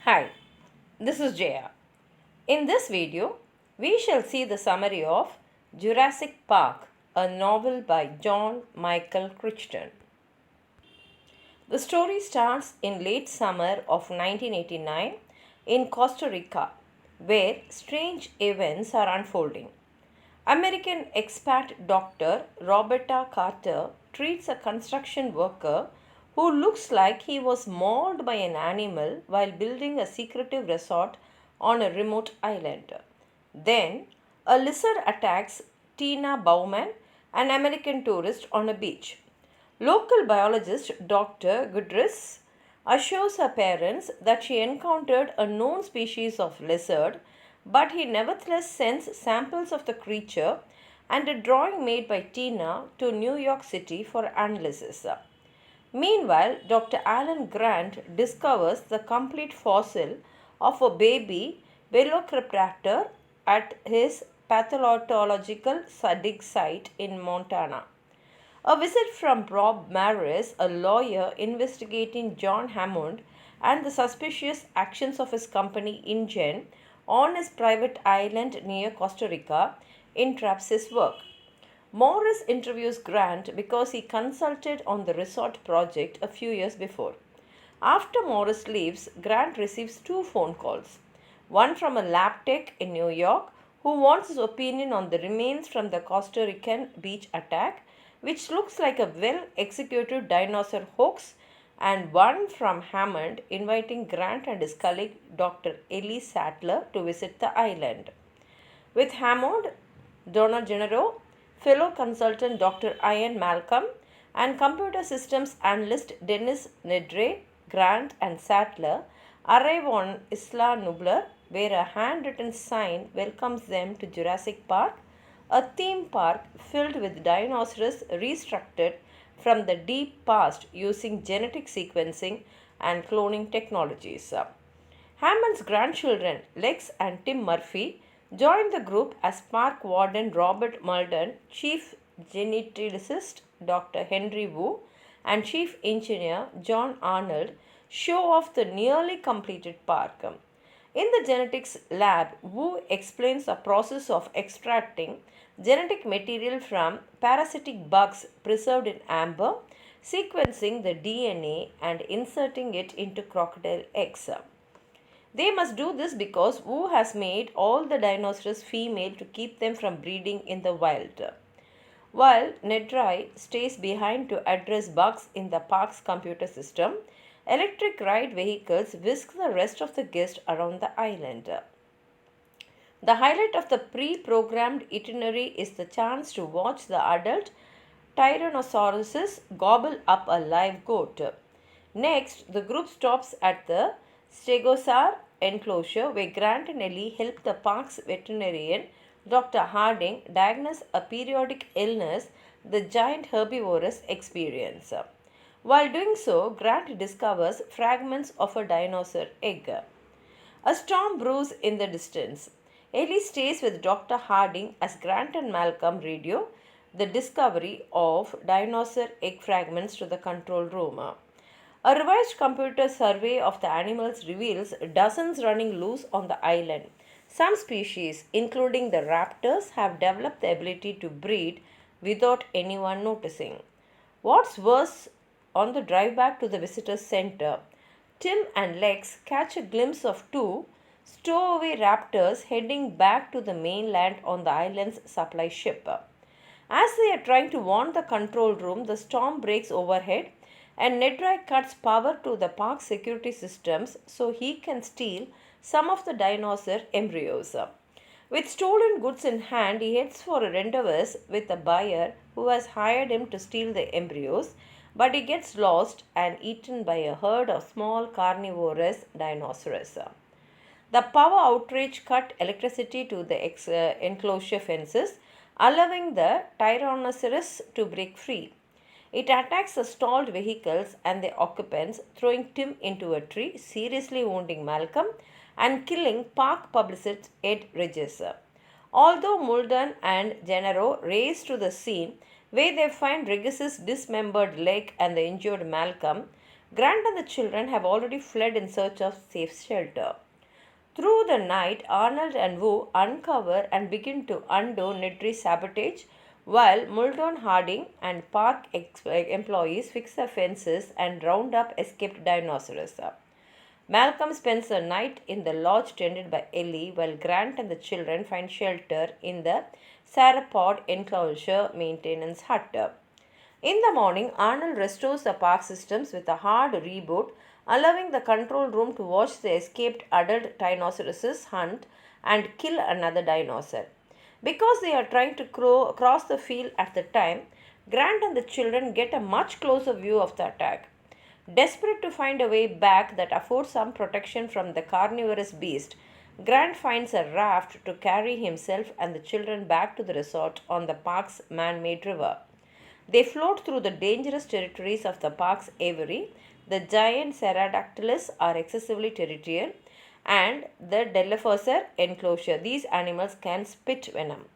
Hi, this is Jaya. In this video, we shall see the summary of Jurassic Park, a novel by John Michael Crichton. The story starts in late summer of 1989 in Costa Rica, where strange events are unfolding. American expat doctor Roberta Carter treats a construction worker who looks like he was mauled by an animal while building a secretive resort on a remote island. Then, a lizard attacks Tina Bowman, an American tourist, on a beach. Local biologist Dr. Goodrich assures her parents that she encountered a known species of lizard, but he nevertheless sends samples of the creature and a drawing made by Tina to New York City for analysis. Meanwhile, Dr. Alan Grant discovers the complete fossil of a baby velociraptor at his pathological dig site in Montana. A visit from Rob Maris, a lawyer investigating John Hammond and the suspicious actions of his company InGen on his private island near Costa Rica, entraps his work. Morris interviews Grant because he consulted on the resort project a few years before. After Morris leaves, Grant receives two phone calls, one from a lab tech in New York who wants his opinion on the remains from the Costa Rican beach attack, which looks like a well executed dinosaur hoax, and one from Hammond inviting Grant and his colleague Dr. Ellie Sattler to visit the island. With Hammond, Donna Gennaro, fellow consultant Dr. Ian Malcolm, and computer systems analyst Dennis Nedre, Grant, and Sattler arrive on Isla Nublar, where a handwritten sign welcomes them to Jurassic Park, a theme park filled with dinosaurs restructured from the deep past using genetic sequencing and cloning technologies. Hammond's grandchildren, Lex and Tim Murphy, joined the group as park warden Robert Muldoon, chief geneticist Dr. Henry Wu, and chief engineer John Arnold show off the nearly completed park. In the genetics lab, Wu explains the process of extracting genetic material from parasitic bugs preserved in amber, sequencing the DNA, and inserting it into crocodile eggs. They must do this because Wu has made all the dinosaurs female to keep them from breeding in the wild. While Nedry stays behind to address bugs in the park's computer system, electric ride vehicles whisk the rest of the guests around the island. The highlight of the pre-programmed itinerary is the chance to watch the adult Tyrannosaurus gobble up a live goat. Next, the group stops at the Stegosaur enclosure where Grant and Ellie help the park's veterinarian, Dr. Harding, diagnose a periodic illness the giant herbivores experience. While doing so, Grant discovers fragments of a dinosaur egg. A storm brews in the distance. Ellie stays with Dr. Harding as Grant and Malcolm radio the discovery of dinosaur egg fragments to the control room. A revised computer survey of the animals reveals dozens running loose on the island. Some species, including the raptors, have developed the ability to breed without anyone noticing. What's worse, on the drive back to the visitor center, Tim and Lex catch a glimpse of two stowaway raptors heading back to the mainland on the island's supply ship. As they are trying to warn the control room, the storm breaks overhead and Nedry cuts power to the park security systems so he can steal some of the dinosaur embryos. With stolen goods in hand, he heads for a rendezvous with a buyer who has hired him to steal the embryos, but he gets lost and eaten by a herd of small carnivorous dinosaurs. The power outrage cut electricity to the enclosure fences, allowing the Tyrannosaurus to break free. It attacks the stalled vehicles and their occupants, throwing Tim into a tree, seriously wounding Malcolm, and killing park publicist Ed Regis. Although Muldoon and Gennaro race to the scene, where they find Regis's dismembered leg and the injured Malcolm, Grant and the children have already fled in search of safe shelter. Through the night, Arnold and Wu uncover and begin to undo Nedry's sabotage, while Muldoon Harding and park employees fix the fences and round up escaped dinosaurs. Malcolm spends the night in the lodge tended by Ellie, while Grant and the children find shelter in the sauropod enclosure maintenance hut. In the morning, Arnold restores the park systems with a hard reboot, allowing the control room to watch the escaped adult Tyrannosaurus hunt and kill another dinosaur. Because they are trying to cross the field at the time, Grant and the children get a much closer view of the attack. Desperate to find a way back that affords some protection from the carnivorous beast, Grant finds a raft to carry himself and the children back to the resort on the park's man-made river. They float through the dangerous territories of the park's aviary. The giant pterodactyls are excessively territorial, and the Dilophosaur enclosure. These animals can spit venom.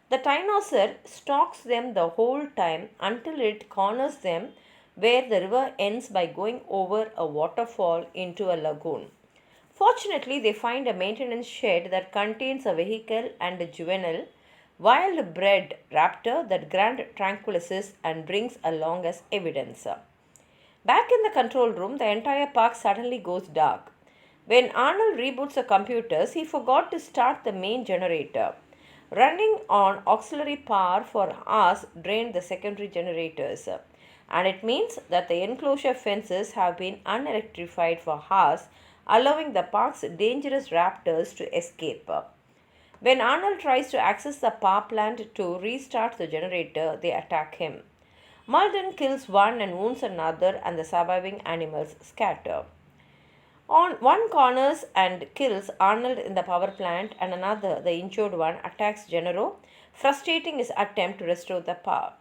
The Tyrannosaur stalks them the whole time until it corners them where the river ends by going over a waterfall into a lagoon. Fortunately, they find a maintenance shed that contains a vehicle and a juvenile wild-bred raptor that Grant tranquilizes and brings along as evidence. Back in the control room, the entire park suddenly goes dark. When Arnold reboots the computers, he forgot to start the main generator. Running on auxiliary power for hours drained the secondary generators, and it means that the enclosure fences have been unelectrified for hours, allowing the park's dangerous raptors to escape. When Arnold tries to access the power plant to restart the generator, they attack him. Muldoon kills one and wounds another, and the surviving animals scatter. One corners and kills Arnold in the power plant, and another, the injured one, attacks Gennaro, frustrating his attempt to restore the power.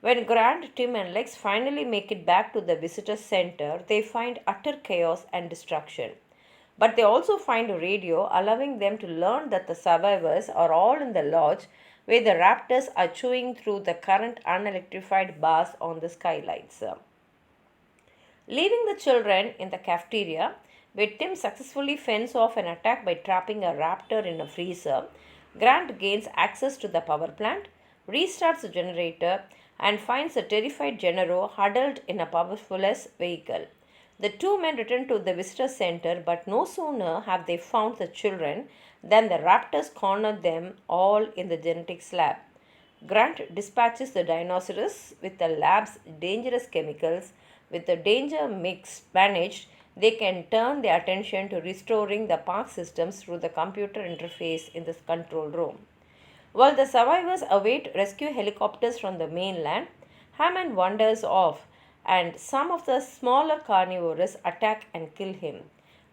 When Grant, Tim, and Lex finally make it back to the visitor center, they find utter chaos and destruction. But they also find a radio, allowing them to learn that the survivors are all in the lodge where the raptors are chewing through the current unelectrified bars on the skylights. Leaving the children in the cafeteria, where Tim successfully fends off an attack by trapping a raptor in a freezer, Grant gains access to the power plant, restarts the generator, and finds a terrified Gennaro huddled in a powerless vehicle. The two men return to the visitor center, but no sooner have they found the children than the raptors corner them all in the genetics lab. Grant dispatches the dinosaurs with the lab's dangerous chemicals. With the danger mix managed, they can turn their attention to restoring the park systems through the computer interface in the control room. While the survivors await rescue helicopters from the mainland, Hammond wanders off, and some of the smaller carnivores attack and kill him.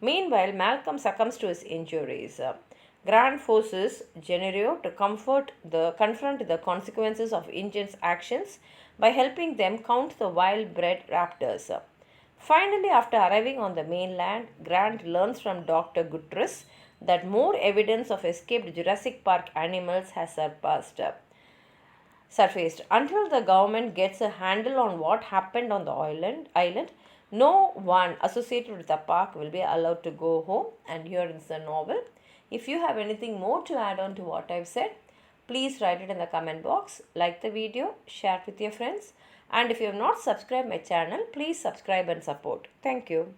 Meanwhile, Malcolm succumbs to his injuries. Grant forces Gennaro to confront the consequences of Injun's actions by helping them count the wild-bred raptors. Finally, after arriving on the mainland, Grant learns from Dr. Guterres that more evidence of escaped Jurassic Park animals has surfaced. Until the government gets a handle on what happened on the island, no one associated with the park will be allowed to go home. And here is the novel. If you have anything more to add on to what I've said, please write it in the comment box. Like the video, share it with your friends. And if you have not subscribed my channel, please subscribe and support. Thank you.